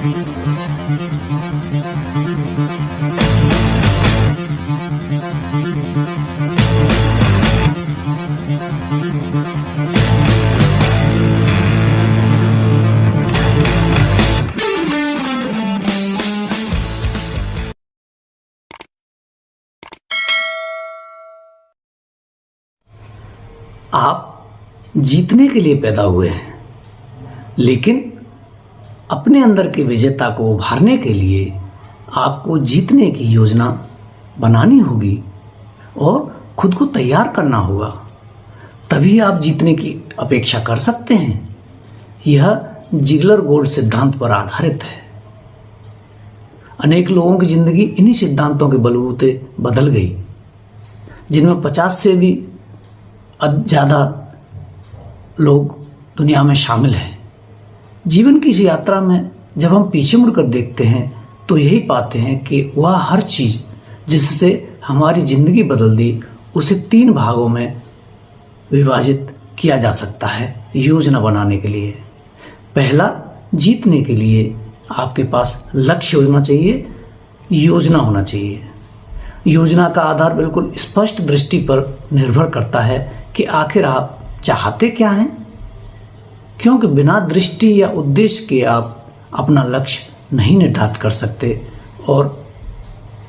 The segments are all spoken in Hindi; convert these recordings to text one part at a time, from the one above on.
आप जीतने के लिए पैदा हुए हैं, लेकिन अपने अंदर की विजेता को उभारने के लिए आपको जीतने की योजना बनानी होगी और खुद को तैयार करना होगा। तभी आप जीतने की अपेक्षा कर सकते हैं। यह जिगलर गोल्ड सिद्धांत पर आधारित है। अनेक लोगों की जिंदगी इन्हीं सिद्धांतों के बलबूते बदल गई, जिनमें 50 से भी ज़्यादा लोग दुनिया में शामिल हैं। जीवन की इस यात्रा में जब हम पीछे मुड़कर देखते हैं तो यही पाते हैं कि वह हर चीज़ जिससे हमारी ज़िंदगी बदल दी, उसे 3 भागों में विभाजित किया जा सकता है योजना बनाने के लिए। पहला, जीतने के लिए आपके पास लक्ष्य होना चाहिए, योजना होना चाहिए। योजना का आधार बिल्कुल स्पष्ट दृष्टि पर निर्भर करता है कि आखिर आप चाहते क्या हैं, क्योंकि बिना दृष्टि या उद्देश्य के आप अपना लक्ष्य नहीं निर्धारित कर सकते और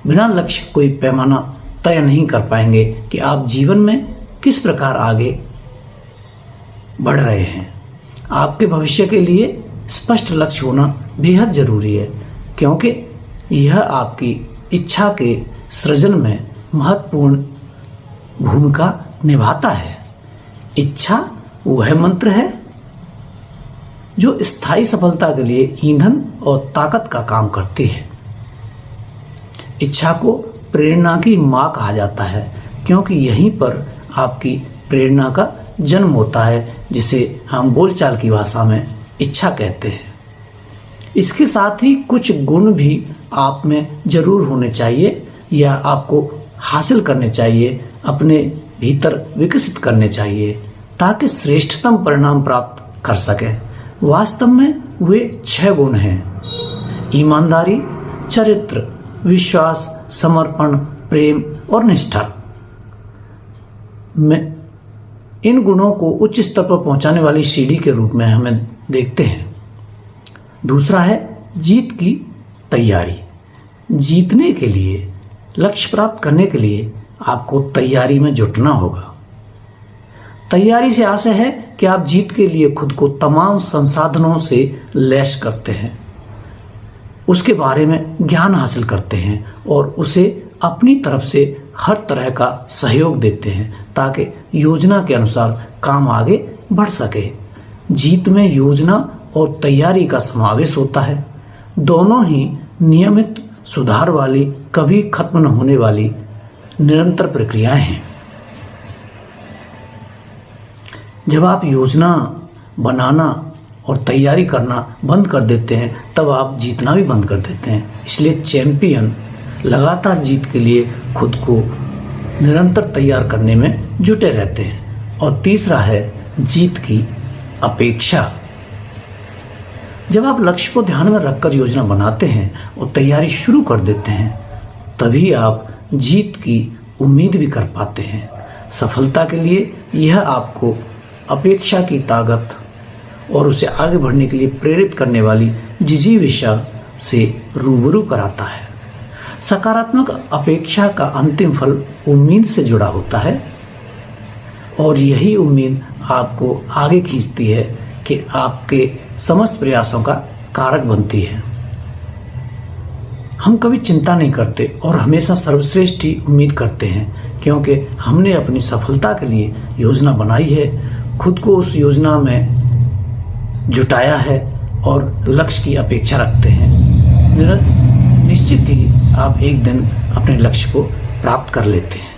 बिना लक्ष्य कोई पैमाना तय नहीं कर पाएंगे कि आप जीवन में किस प्रकार आगे बढ़ रहे हैं। आपके भविष्य के लिए स्पष्ट लक्ष्य होना बेहद ज़रूरी है, क्योंकि यह आपकी इच्छा के सृजन में महत्वपूर्ण भूमिका निभाता है। इच्छा वह मंत्र है जो स्थायी सफलता के लिए ईंधन और ताकत का काम करती है। इच्छा को प्रेरणा की माँ कहा जाता है, क्योंकि यहीं पर आपकी प्रेरणा का जन्म होता है, जिसे हम बोलचाल की भाषा में इच्छा कहते हैं। इसके साथ ही कुछ गुण भी आप में जरूर होने चाहिए या आपको हासिल करने चाहिए, अपने भीतर विकसित करने चाहिए, ताकि श्रेष्ठतम परिणाम प्राप्त कर सकें। वास्तव में वे 6 गुण हैं: ईमानदारी, चरित्र, विश्वास, समर्पण, प्रेम और निष्ठा। में इन गुणों को उच्च स्तर पर पहुंचाने वाली सीढ़ी के रूप में हमें देखते हैं। दूसरा है जीत की तैयारी। जीतने के लिए, लक्ष्य प्राप्त करने के लिए आपको तैयारी में जुटना होगा। तैयारी से आशय है कि आप जीत के लिए खुद को तमाम संसाधनों से लैस करते हैं, उसके बारे में ज्ञान हासिल करते हैं और उसे अपनी तरफ से हर तरह का सहयोग देते हैं, ताकि योजना के अनुसार काम आगे बढ़ सके। जीत में योजना और तैयारी का समावेश होता है। दोनों ही नियमित, सुधार वाली, कभी खत्म न होने वाली निरंतर प्रक्रियाएं हैं। जब आप योजना बनाना और तैयारी करना बंद कर देते हैं, तब आप जीतना भी बंद कर देते हैं। इसलिए चैंपियन लगातार जीत के लिए खुद को निरंतर तैयार करने में जुटे रहते हैं। और तीसरा है जीत की अपेक्षा। जब आप लक्ष्य को ध्यान में रखकर योजना बनाते हैं और तैयारी शुरू कर देते हैं, तभी आप जीत की उम्मीद भी कर पाते हैं। सफलता के लिए यह आपको अपेक्षा की ताकत और उसे आगे बढ़ने के लिए प्रेरित करने वाली जिजीविषा से रूबरू कराता है। सकारात्मक अपेक्षा का अंतिम फल उम्मीद से जुड़ा होता है और यही उम्मीद आपको आगे खींचती है कि आपके समस्त प्रयासों का कारक बनती है। हम कभी चिंता नहीं करते और हमेशा सर्वश्रेष्ठ ही उम्मीद करते हैं, क्योंकि हमने अपनी सफलता के लिए योजना बनाई है, खुद को उस योजना में जुटाया है और लक्ष्य की अपेक्षा रखते हैं। निश्चित ही आप एक दिन अपने लक्ष्य को प्राप्त कर लेते हैं।